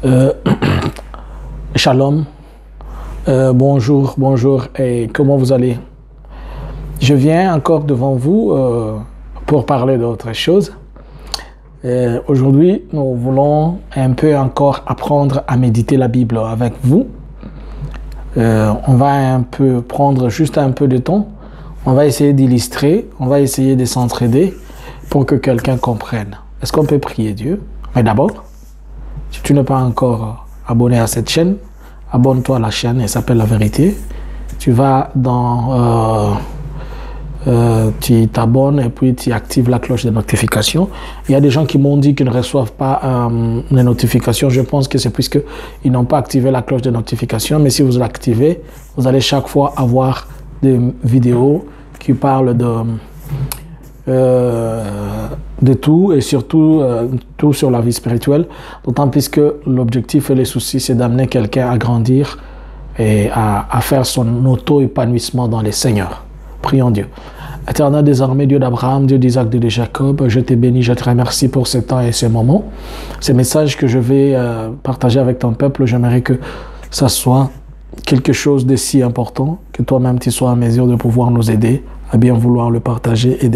Euh, Shalom, bonjour, et comment vous allez? Je viens encore devant vous pour parler d'autre chose. Aujourd'hui, nous voulons un peu encore apprendre à méditer la Bible avec vous. On va un peu prendre juste un peu de temps. On va essayer d'illustrer, on va essayer de s'entraider pour que quelqu'un comprenne. Est-ce qu'on peut prier Dieu? Mais d'abord, si tu n'es pas encore abonné à cette chaîne, abonne-toi à la chaîne, elle s'appelle La Vérité. Tu vas dans... tu t'abonnes et puis tu actives la cloche de notification. Il y a des gens qui m'ont dit qu'ils ne reçoivent pas les notifications. Je pense que c'est puisqu'ils n'ont pas activé la cloche de notification. Mais si vous l'activez, vous allez chaque fois avoir des vidéos qui parlent de tout et surtout tout sur la vie spirituelle. D'autant plus que l'objectif et le souci, c'est d'amener quelqu'un à grandir et à faire son auto-épanouissement dans les Seigneurs. Prions Dieu. Éternel des armées, Dieu d'Abraham, Dieu d'Isaac, Dieu de Jacob, je te bénis, je te remercie pour ce temps et ce moment. Ces messages que je vais partager avec ton peuple, j'aimerais que ça soit quelque chose de si important, que toi-même tu sois en mesure de pouvoir nous aider à bien vouloir le partager et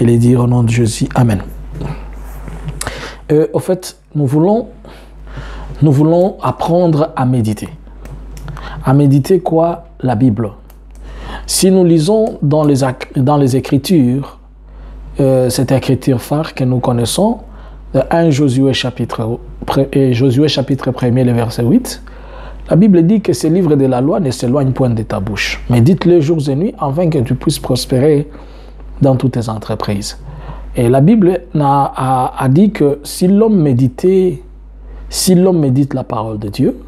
les dire au nom de Jésus. Amen. Au fait, nous voulons apprendre à méditer. À méditer quoi? La Bible. Si nous lisons dans les Écritures, cette écriture phare que nous connaissons, 1 Josué chapitre 1er, le verset 8, la Bible dit que ce livre de la loi ne s'éloigne point de ta bouche. Médite-le jours et nuits afin que tu puisses prospérer dans toutes tes entreprises. Et la Bible a dit que si l'homme médite la parole de Dieu,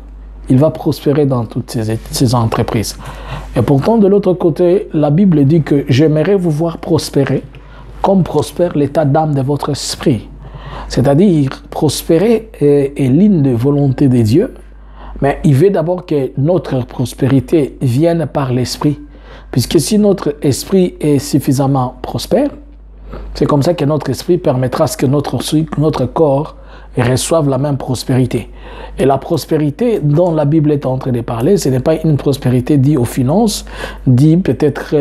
il va prospérer dans toutes ses entreprises. Et pourtant, de l'autre côté, la Bible dit que j'aimerais vous voir prospérer comme prospère l'état d'âme de votre esprit. C'est-à-dire, prospérer est l'une des volontés de Dieu, mais il veut d'abord que notre prospérité vienne par l'esprit. Puisque si notre esprit est suffisamment prospère, c'est comme ça que notre esprit permettra à ce que notre corps reçoivent la même prospérité. Et la prospérité dont la Bible est en train de parler, ce n'est pas une prospérité due aux finances, due peut-être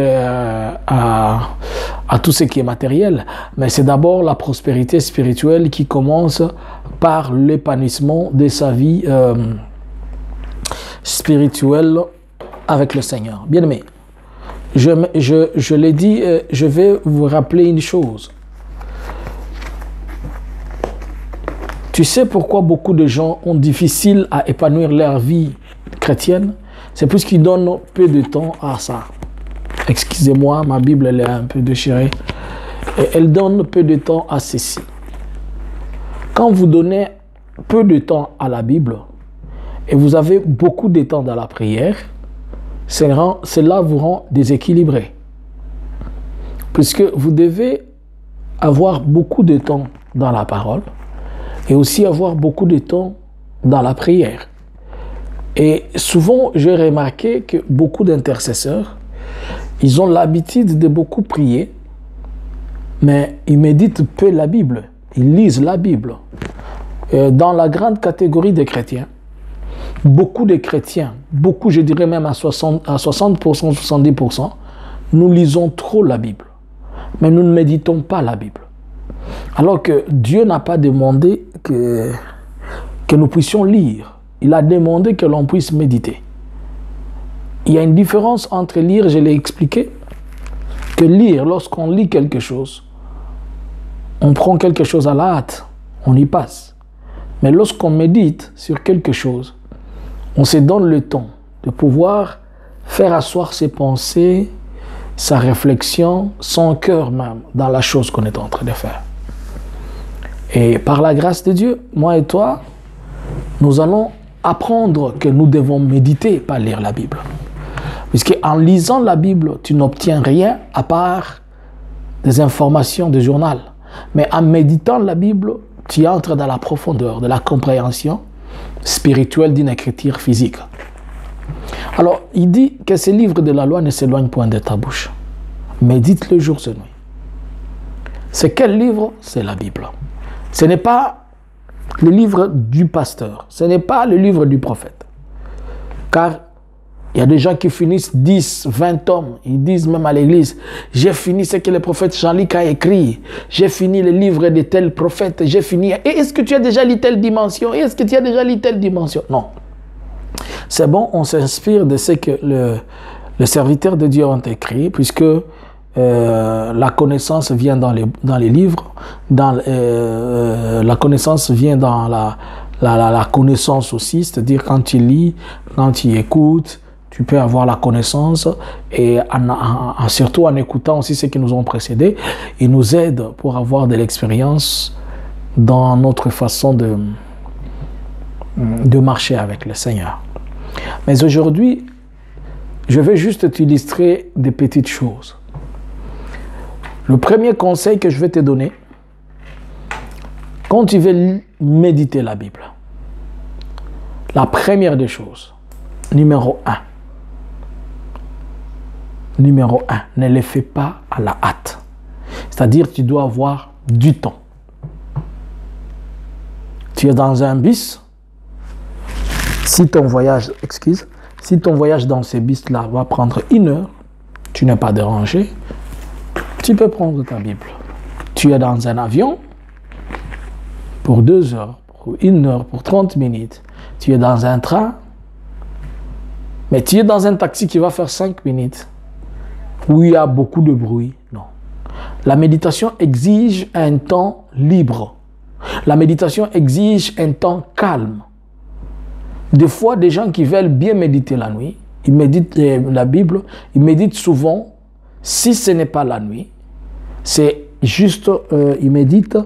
à tout ce qui est matériel, mais c'est d'abord la prospérité spirituelle qui commence par l'épanouissement de sa vie spirituelle avec le Seigneur. Bien-aimé, je l'ai dit, je vais vous rappeler une chose. Tu sais pourquoi beaucoup de gens ont difficile à épanouir leur vie chrétienne? C'est parce qu'ils donnent peu de temps à ça. Excusez-moi, ma Bible elle est un peu déchirée. Et elle donne peu de temps à ceci. Quand vous donnez peu de temps à la Bible et vous avez beaucoup de temps dans la prière, cela vous rend déséquilibré. Puisque vous devez avoir beaucoup de temps dans la parole et aussi avoir beaucoup de temps dans la prière. Et souvent, j'ai remarqué que beaucoup d'intercesseurs, ils ont l'habitude de beaucoup prier, mais ils méditent peu la Bible, ils lisent la Bible. Dans la grande catégorie des chrétiens, beaucoup de chrétiens, je dirais même à 60%, 70%, nous lisons trop la Bible, mais nous ne méditons pas la Bible. Alors que Dieu n'a pas demandé que nous puissions lire. Il a demandé que l'on puisse méditer. Il y a une différence entre lire, je l'ai expliqué, que lire, lorsqu'on lit quelque chose, on prend quelque chose à la hâte, on y passe. Mais lorsqu'on médite sur quelque chose, on se donne le temps de pouvoir faire asseoir ses pensées, sa réflexion, son cœur même, dans la chose qu'on est en train de faire. Et par la grâce de Dieu, moi et toi, nous allons apprendre que nous devons méditer, pas lire la Bible. Puisque en lisant la Bible, tu n'obtiens rien à part des informations du journal. Mais en méditant la Bible, tu entres dans la profondeur de la compréhension spirituelle d'une écriture physique. Alors, il dit que ce livre de la loi ne s'éloigne point de ta bouche. Médite-le jour et nuit. C'est quel livre? C'est la Bible. Ce n'est pas le livre du pasteur. Ce n'est pas le livre du prophète. Car il y a des gens qui finissent 10, 20 tomes. Ils disent même à l'église, j'ai fini ce que le prophète Jean-Luc a écrit. J'ai fini le livre de tel prophète. J'ai fini. Et est-ce que tu as déjà lu telle dimension? Est-ce que tu as déjà lu telle dimension? Non. C'est bon, on s'inspire de ce que le serviteur de Dieu ont écrit, puisque la connaissance vient dans les livres. La connaissance vient dans la connaissance aussi, c'est-à-dire quand tu lis, quand tu écoutes, tu peux avoir la connaissance et surtout en écoutant aussi ceux qui nous ont précédés, ils nous aident pour avoir de l'expérience dans notre façon de marcher avec le Seigneur. Mais aujourd'hui, je vais juste t'illustrer des petites choses. Le premier conseil que je vais te donner, quand tu veux méditer la Bible, la première des choses, numéro 1, ne le fais pas à la hâte. C'est-à-dire, tu dois avoir du temps. Tu es dans un bus. Si ton voyage dans ce bus-là va prendre 1 heure, tu n'es pas dérangé, tu peux prendre ta Bible. Tu es dans un avion pour 2 heures, pour 1 heure, pour 30 minutes. Tu es dans un train, mais tu es dans un taxi qui va faire 5 minutes. Où il y a beaucoup de bruit. Non. La méditation exige un temps libre. La méditation exige un temps calme. Des fois, des gens qui veulent bien méditer la nuit, ils méditent la Bible, ils méditent souvent, si ce n'est pas la nuit, c'est juste, ils méditent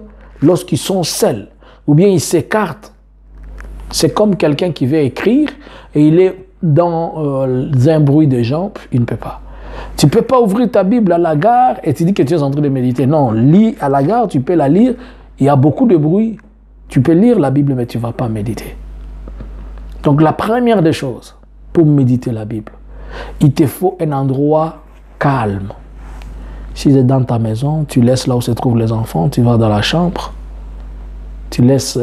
lorsqu'ils sont seuls, ou bien ils s'écartent. C'est comme quelqu'un qui veut écrire et il est dans un bruit de gens, il ne peut pas. Tu ne peux pas ouvrir ta Bible à la gare et tu dis que tu es en train de méditer. Non, lis à la gare, tu peux la lire. Il y a beaucoup de bruit. Tu peux lire la Bible, mais tu ne vas pas méditer. Donc la première des choses pour méditer la Bible, il te faut un endroit calme. Si tu es dans ta maison, tu laisses là où se trouvent les enfants, tu vas dans la chambre, tu laisses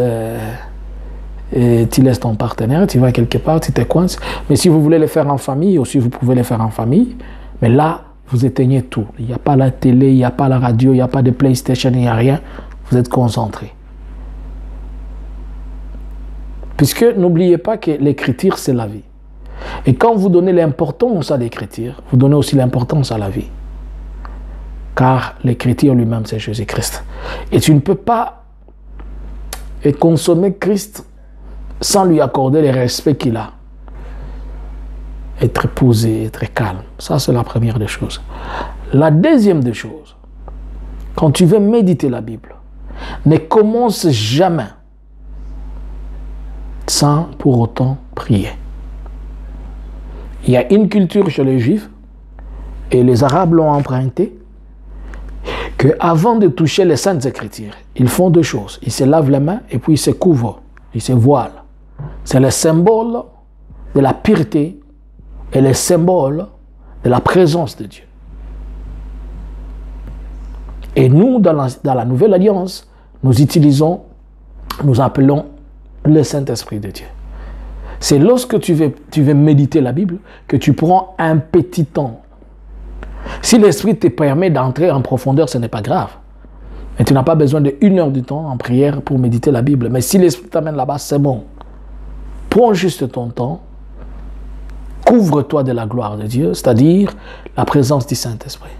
ton partenaire, tu vas quelque part, tu te coinces. Mais si vous voulez le faire en famille, aussi vous pouvez le faire en famille. Mais là, vous éteignez tout. Il n'y a pas la télé, il n'y a pas la radio, il n'y a pas de PlayStation, il n'y a rien. Vous êtes concentré. Puisque n'oubliez pas que l'écriture, c'est la vie. Et quand vous donnez l'importance à l'écriture, vous donnez aussi l'importance à la vie. Car l'écriture lui-même, c'est Jésus-Christ. Et tu ne peux pas consommer Christ sans lui accorder le respect qu'il a. Être posé, être calme. Ça, c'est la première des choses. La deuxième des choses, quand tu veux méditer la Bible, ne commence jamais sans pour autant prier. Il y a une culture chez les Juifs, et les Arabes l'ont emprunté, qu'avant de toucher les Saintes Écritures, ils font 2 choses. Ils se lavent les mains et puis ils se couvrent, ils se voilent. C'est le symbole de la pureté et le symbole de la présence de Dieu. Et nous, dans la Nouvelle Alliance, nous appelons le Saint-Esprit de Dieu. C'est lorsque tu veux méditer la Bible que tu prends un petit temps. Si l'Esprit te permet d'entrer en profondeur, ce n'est pas grave. Mais tu n'as pas besoin d'1 heure de temps en prière pour méditer la Bible. Mais si l'Esprit t'amène là-bas, c'est bon. Prends juste ton temps. Couvre-toi de la gloire de Dieu, c'est-à-dire la présence du Saint-Esprit.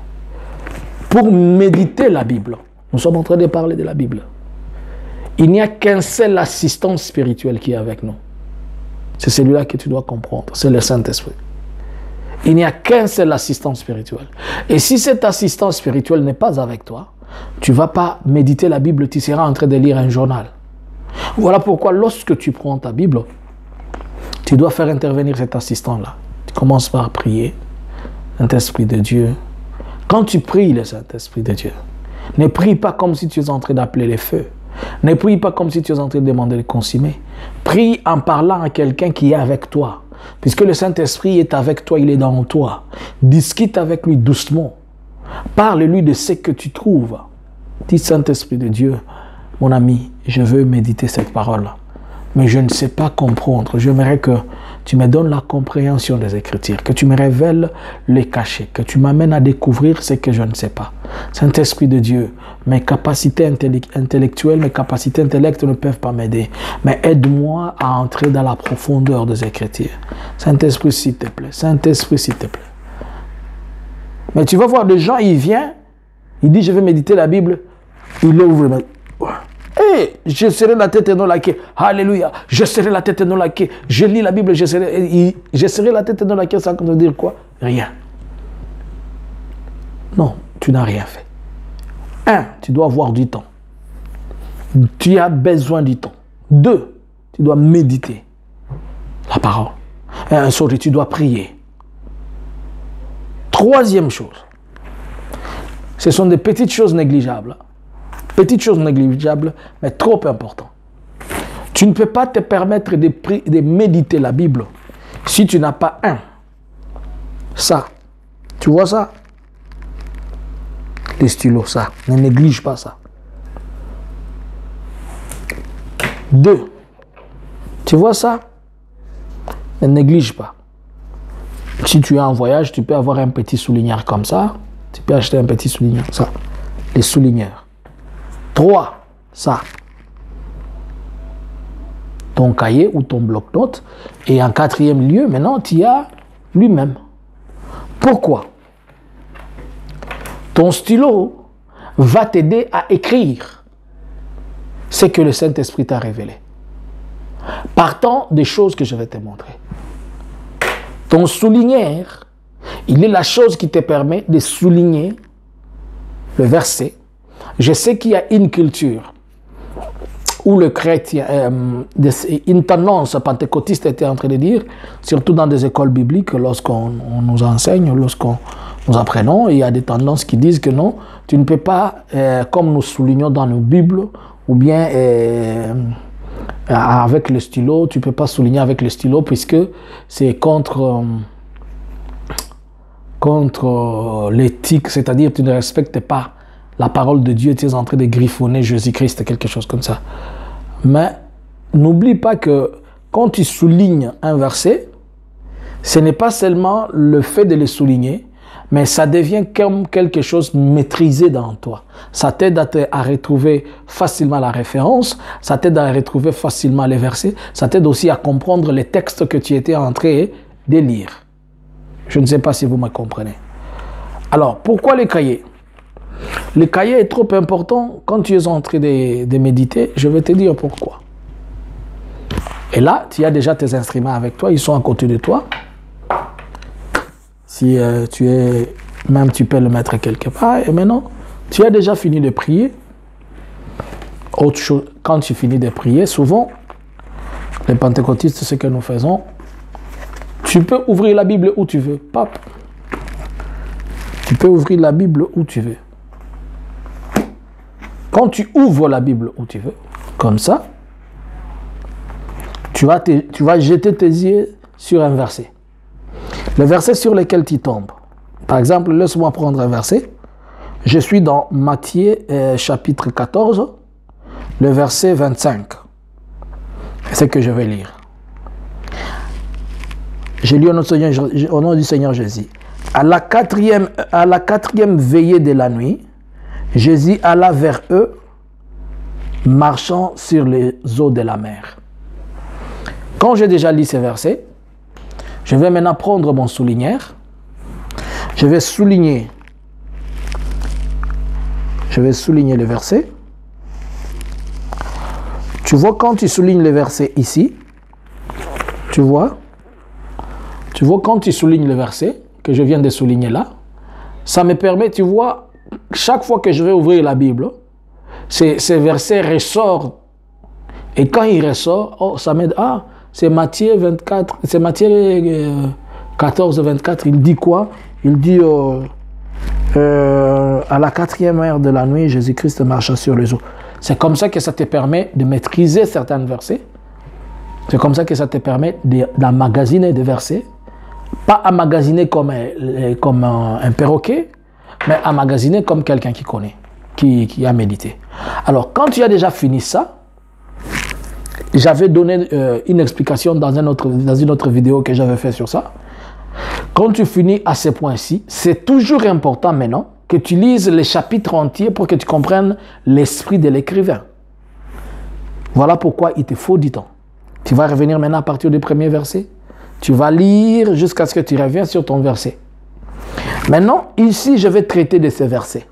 Pour méditer la Bible, nous sommes en train de parler de la Bible. Il n'y a qu'un seul assistant spirituel qui est avec nous. C'est celui-là que tu dois comprendre, c'est le Saint-Esprit. Il n'y a qu'un seul assistant spirituel. Et si cet assistant spirituel n'est pas avec toi, tu ne vas pas méditer la Bible, tu seras en train de lire un journal. Voilà pourquoi lorsque tu prends ta Bible, tu dois faire intervenir cet assistant-là. Tu commences par prier, Saint-Esprit de Dieu. Quand tu pries le Saint-Esprit de Dieu, ne prie pas comme si tu es en train d'appeler les feux. Ne prie pas comme si tu es en train de demander de consommer. Prie en parlant à quelqu'un qui est avec toi. Puisque le Saint-Esprit est avec toi, il est dans toi. Discute avec lui doucement. Parle-lui de ce que tu trouves. Dis, Saint-Esprit de Dieu, mon ami, je veux méditer cette parole-là, mais je ne sais pas comprendre. J'aimerais que tu me donnes la compréhension des Écritures, que tu me révèles les cachets, que tu m'amènes à découvrir ce que je ne sais pas. Saint-Esprit de Dieu, mes capacités intellectuelles, mes capacités intellectuelles ne peuvent pas m'aider, mais aide-moi à entrer dans la profondeur des Écritures. Saint-Esprit, s'il te plaît. Saint-Esprit, s'il te plaît. Mais tu vas voir des gens, il vient, il dit, je vais méditer la Bible, il ouvre le... Hey, je serai la tête et non la queue. Alléluia. Je serai la tête et non la queue. Je lis la Bible, je serai la tête et non la queue. Ça veut dire quoi? Rien. Non, tu n'as rien fait. Un, tu dois avoir du temps. Tu as besoin du temps. Deux, tu dois méditer la parole. Sorry, tu dois prier. Troisième chose, ce sont des petites choses négligeables. Petites choses négligeables, mais trop importantes. Tu ne peux pas te permettre de méditer la Bible si tu n'as pas ça. Tu vois ça? Les stylos, ça. Ne néglige pas ça. 2. Tu vois ça? Ne néglige pas. Si tu es en voyage, tu peux avoir un petit souligneur comme ça. Tu peux acheter un petit souligneur, ça. Les souligneurs. 3, ça. Ton cahier ou ton bloc-notes. Et en quatrième lieu, maintenant, tu as lui-même. Pourquoi? Ton stylo va t'aider à écrire ce que le Saint-Esprit t'a révélé. Partant des choses que je vais te montrer. Ton souligneur, il est la chose qui te permet de souligner le verset. Je sais qu'il y a une culture où le chrétien, une tendance pentecôtiste était en train de dire, surtout dans des écoles bibliques, lorsqu'on nous enseigne, lorsqu'on nous apprenons, il y a des tendances qui disent que non, tu ne peux pas, comme nous soulignons dans nos Bibles, ou bien avec le stylo, tu ne peux pas souligner avec le stylo puisque c'est contre l'éthique, c'est-à-dire tu ne respectes pas la parole de Dieu, tu es en train de griffonner Jésus-Christ, quelque chose comme ça. Mais n'oublie pas que quand tu soulignes un verset, ce n'est pas seulement le fait de le souligner, mais ça devient comme quelque chose maîtrisé dans toi. Ça t'aide à retrouver facilement la référence, ça t'aide à retrouver facilement les versets, ça t'aide aussi à comprendre les textes que tu étais en train de lire. Je ne sais pas si vous me comprenez. Alors, pourquoi les cahiers? Le cahier est trop important quand tu es en train de méditer. Je vais te dire pourquoi. Et là, tu as déjà tes instruments avec toi, ils sont à côté de toi. Si tu es, même tu peux le mettre quelque part. Et maintenant, tu as déjà fini de prier. Autre chose, quand tu finis de prier, souvent, les pentecôtistes, ce que nous faisons, tu peux ouvrir la Bible où tu veux. Pape. Tu peux ouvrir la Bible où tu veux. Quand tu ouvres la Bible où tu veux, comme ça, tu vas jeter tes yeux sur un verset. Le verset sur lequel tu tombes. Par exemple, laisse-moi prendre un verset. Je suis dans Matthieu chapitre 14, le verset 25. C'est ce que je vais lire. Je lis au nom du Seigneur Jésus. À la quatrième veillée de la nuit, Jésus alla vers eux, marchant sur les eaux de la mer. Quand j'ai déjà lu ces versets, je vais maintenant prendre mon souligneur. Je vais souligner le verset. Tu vois, quand tu soulignes le verset ici, tu vois quand tu soulignes le verset que je viens de souligner là, ça me permet, tu vois, chaque fois que je vais ouvrir la Bible, ces versets ressortent. Et quand il ressort, oh, ça m'aide. Ah, c'est Matthieu 24, c'est Matthieu 14, 24. Il dit quoi? Il dit à la quatrième heure de la nuit, Jésus-Christ marcha sur les eaux. C'est comme ça que ça te permet de maîtriser certains versets. C'est comme ça que ça te permet d'emmagasiner des versets. Pas emmagasiner comme un perroquet, mais emmagasiner comme quelqu'un qui connaît. qui a médité. Alors, quand tu as déjà fini ça, j'avais donné une explication dans une autre vidéo que j'avais fait sur ça. Quand tu finis à ce point-ci, c'est toujours important maintenant que tu lises les chapitres entiers pour que tu comprennes l'esprit de l'écrivain. Voilà pourquoi il te faut du temps. Tu vas revenir maintenant à partir du premier verset. Tu vas lire jusqu'à ce que tu reviennes sur ton verset. Maintenant, ici, je vais traiter de ces versets.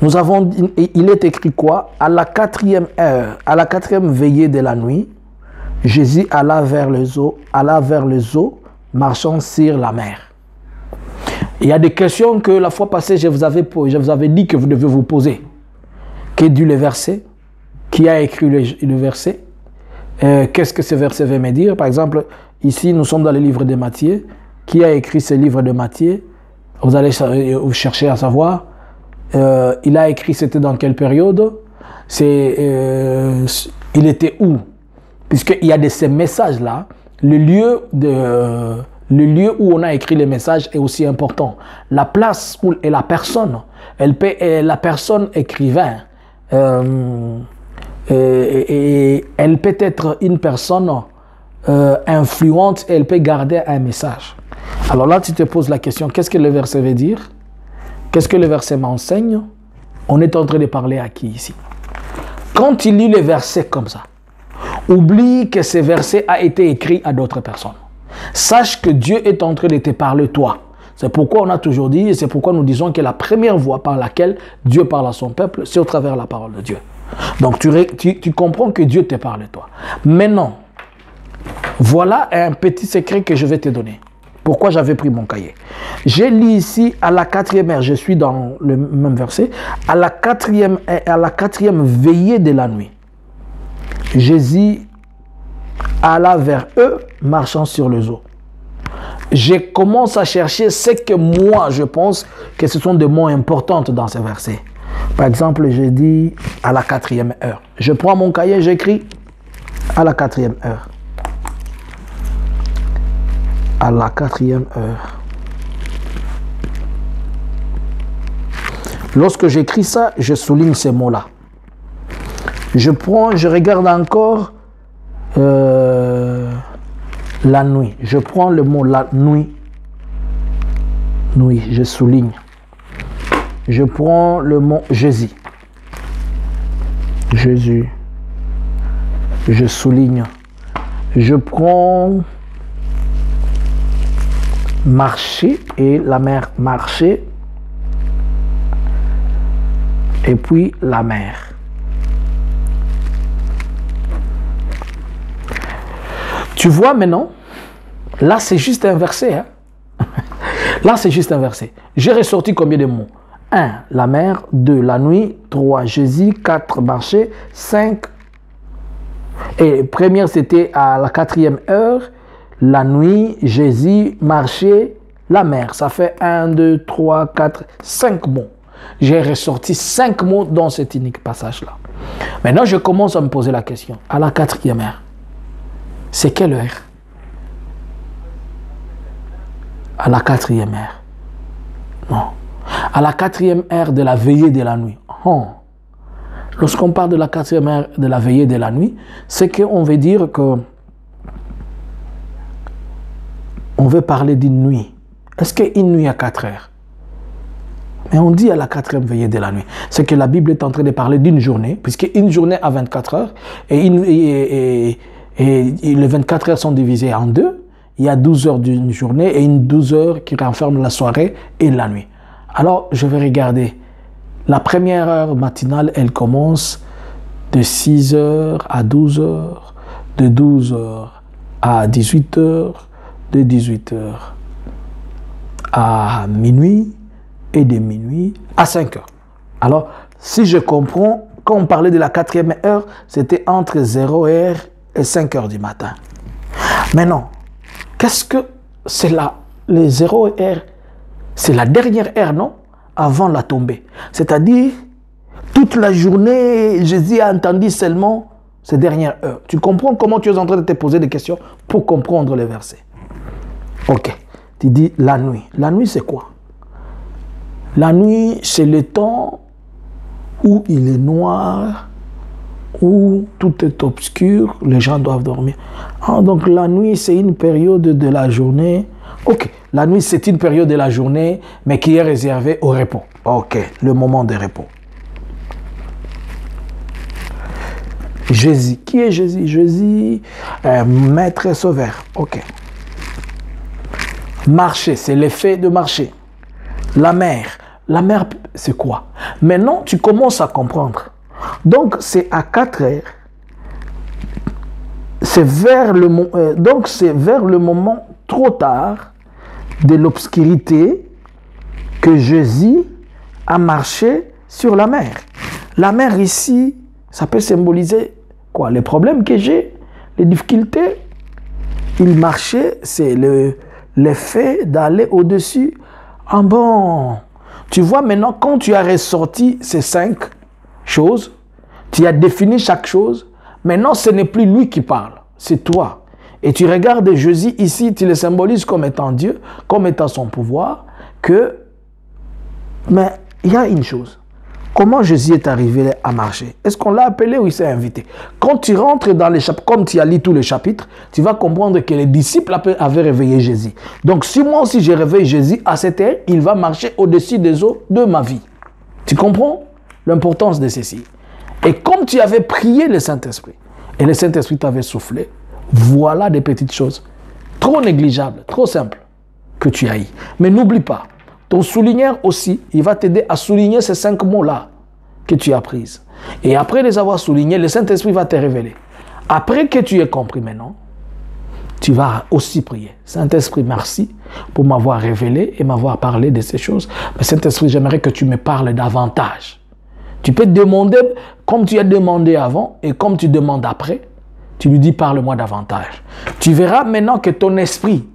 Il est écrit quoi? À la 4e heure, à la 4e veillée de la nuit, Jésus alla vers les eaux, marchant sur la mer. Il y a des questions que la fois passée, je vous avais dit que vous devez vous poser. Qu'est dit le verset? Qui a écrit le verset? Qu'est-ce que ce verset veut me dire? Par exemple, ici, nous sommes dans le livre de Matthieu. Qui a écrit ce livre de Matthieu? Vous allez chercher à savoir. Il a écrit, c'était dans quelle période? Il était où? Puisqu'il y a de ces messages-là, le lieu où on a écrit les messages est aussi important. La place et la personne, la personne écrivain, et elle peut être une personne influente et elle peut garder un message. Alors là, tu te poses la question, qu'est-ce que le verset veut dire? Qu'est-ce que le verset m'enseigne? On est en train de parler à qui ici? Quand tu lis les versets comme ça, oublie que ce verset a été écrit à d'autres personnes. Sache que Dieu est en train de te parler toi. C'est pourquoi on a toujours dit, et c'est pourquoi nous disons que la première voie par laquelle Dieu parle à son peuple, c'est au travers de la parole de Dieu. Donc tu comprends que Dieu te parle toi. Maintenant, voilà un petit secret que je vais te donner. Pourquoi j'avais pris mon cahier? J'ai lu ici à la 4e heure, je suis dans le même verset, à la 4e veillée de la nuit. Jésus alla vers eux, marchant sur les eaux. Je commence à chercher ce que moi, je pense que ce sont des mots importants dans ce verset. Par exemple, j'ai dit à la 4e heure. Je prends mon cahier, j'écris à la 4e heure. À la 4e heure. Lorsque j'écris ça, je souligne ces mots-là. Je regarde encore la nuit. Je prends le mot la nuit. Nuit, je souligne. Je prends le mot Jésus. Jésus. Je souligne. Je prends marcher et la mer marcher. Et puis la mer. Tu vois maintenant, là c'est juste un verset. Hein? Là c'est juste un verset. J'ai ressorti combien de mots? 1. La mer. 2. La nuit. 3. Jésus. 4. Marcher. 5. Et première c'était à la 4e heure. La nuit. Jésus. Marcher. La mer. Ça fait 1, 2, 3, 4, 5 mots. J'ai ressorti 5 mots dans cet unique passage-là. Maintenant, je commence à me poser la question. À la 4e heure, c'est quelle heure? À la 4e heure. Non. À la 4e heure de la veillée de la nuit. Oh. Lorsqu'on parle de la 4e heure de la veillée de la nuit, c'est qu'on veut dire que on veut parler d'une nuit. Est-ce qu'une nuit à 4 heures? Mais on dit à la 4e veillée de la nuit. C'est que la Bible est en train de parler d'une journée, puisqu'une journée a 24 heures, et les 24 heures sont divisées en deux. Il y a 12 heures d'une journée et une 12 heures qui renferment la soirée et la nuit. Alors, je vais regarder. La première heure matinale, elle commence de 6 heures à 12 heures, de 12 heures à 18 heures, de 18 heures à minuit, et de minuit à 5 heures. Alors, si je comprends, quand on parlait de la 4e heure, c'était entre 0 heure et 5 heures du matin. Maintenant, qu'est-ce que c'est là? Les 0 heures, c'est la dernière heure, non? Avant la tombée. C'est-à-dire, toute la journée, Jésus a entendu seulement ces dernières heures. Tu comprends comment tu es en train de te poser des questions pour comprendre les versets? Ok. Tu dis la nuit. La nuit, c'est quoi? La nuit, c'est le temps où il est noir, où tout est obscur, les gens doivent dormir. Ah, donc la nuit, c'est une période de la journée. Ok, la nuit, c'est une période de la journée, mais qui est réservée au repos. Ok, le moment de repos. Jésus. Qui est Jésus? Jésus, maître et sauveur. Ok. Marcher, c'est l'effet de marcher. La mer. La mer, c'est quoi? Maintenant, tu commences à comprendre. Donc, c'est à 4 heures. C'est vers le moment trop tard de l'obscurité que Jésus a marché sur la mer. La mer ici, ça peut symboliser quoi? Les problèmes que j'ai, les difficultés. Il marchait, c'est l'effet d'aller au-dessus. Ah bon, tu vois maintenant, quand tu as ressorti ces 5 choses, tu as défini chaque chose, maintenant ce n'est plus lui qui parle, c'est toi. Et tu regardes Jésus ici, tu le symbolises comme étant Dieu, comme étant son pouvoir, mais il y a une chose. Comment Jésus est arrivé à marcher? Est-ce qu'on l'a appelé ou il s'est invité? Quand tu rentres dans les chapitres, comme tu as lu tous les chapitres, tu vas comprendre que les disciples avaient réveillé Jésus. Donc si moi aussi je réveille Jésus, à cette heure, il va marcher au-dessus des eaux de ma vie. Tu comprends l'importance de ceci? Et comme tu avais prié le Saint-Esprit, et le Saint-Esprit t'avait soufflé, voilà des petites choses trop négligeables, trop simples, que tu as eues. Mais n'oublie pas, ton souligneur aussi, il va t'aider à souligner ces 5 mots-là que tu as pris. Et après les avoir soulignés, le Saint-Esprit va te révéler. Après que tu aies compris maintenant, tu vas aussi prier. Saint-Esprit, merci pour m'avoir révélé et m'avoir parlé de ces choses. Mais Saint-Esprit, j'aimerais que tu me parles davantage. Tu peux te demander, comme tu as demandé avant et comme tu demandes après, tu lui dis, parle-moi davantage. Tu verras maintenant que ton esprit,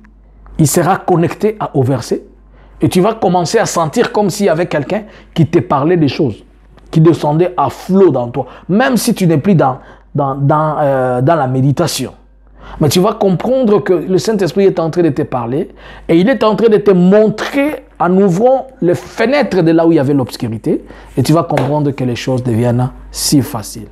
il sera connecté au verset. Et tu vas commencer à sentir comme s'il y avait quelqu'un qui te parlait des choses, qui descendait à flot dans toi, même si tu n'es plus dans la méditation. Mais tu vas comprendre que le Saint-Esprit est en train de te parler et il est en train de te montrer en ouvrant les fenêtres de là où il y avait l'obscurité et tu vas comprendre que les choses deviennent si faciles.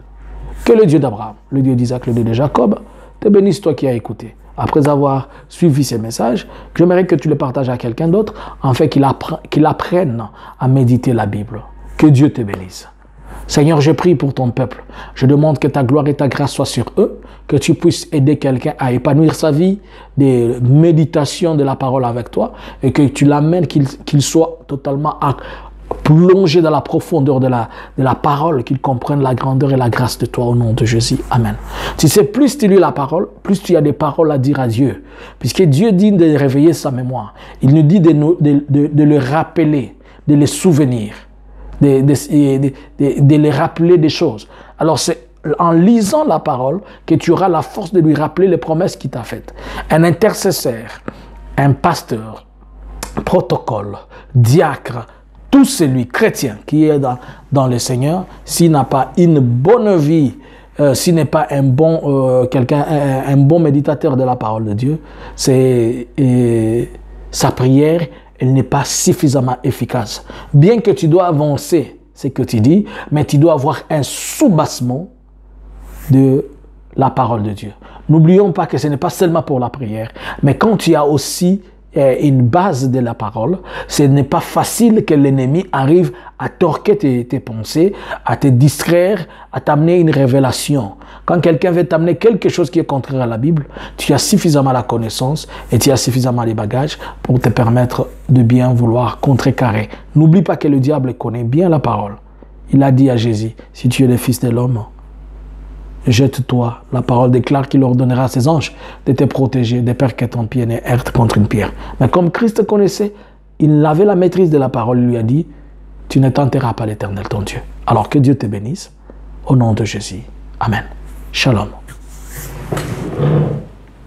Que le Dieu d'Abraham, le Dieu d'Isaac, le Dieu de Jacob, te bénisse toi qui as écouté. Après avoir suivi ces messages, j'aimerais que tu les partages à quelqu'un d'autre, afin qu'il apprenne à méditer la Bible. Que Dieu te bénisse. Seigneur, je prie pour ton peuple. Je demande que ta gloire et ta grâce soient sur eux, que tu puisses aider quelqu'un à épanouir sa vie, des méditations de la parole avec toi, et que tu l'amènes, qu'il soit totalement plongé dans la profondeur de la parole, qu'il comprenne la grandeur et la grâce de toi au nom de Jésus. Amen. Tu sais, plus tu lis la parole, plus tu as des paroles à dire à Dieu. Puisque Dieu dit de réveiller sa mémoire. Il nous dit de le rappeler, de les souvenir, de les rappeler des choses. Alors c'est en lisant la parole que tu auras la force de lui rappeler les promesses qu'il t'a faites. Un intercesseur, un pasteur, protocole, diacre, tout celui chrétien qui est dans le Seigneur, s'il n'a pas une bonne vie, s'il n'est pas un bon méditateur de la parole de Dieu, sa prière, elle n'est pas suffisamment efficace. Bien que tu dois avancer ce que tu dis, mais tu dois avoir un soubassement de la parole de Dieu. N'oublions pas que ce n'est pas seulement pour la prière, mais quand tu as aussi une base de la parole, ce n'est pas facile que l'ennemi arrive à torquer tes pensées, à te distraire, à t'amener une révélation. Quand quelqu'un veut t'amener quelque chose qui est contraire à la Bible, tu as suffisamment la connaissance et tu as suffisamment les bagages pour te permettre de bien vouloir contrecarrer. N'oublie pas que le diable connaît bien la parole. Il a dit à Jésus, si tu es le Fils de l'homme, jette-toi. La parole déclare qu'il ordonnera à ses anges de te protéger, de peur que ton pied ne heurte contre une pierre. Mais comme Christ connaissait, il avait la maîtrise de la parole. Il lui a dit, tu ne tenteras pas l'Éternel ton Dieu. Alors que Dieu te bénisse. Au nom de Jésus. Amen. Shalom.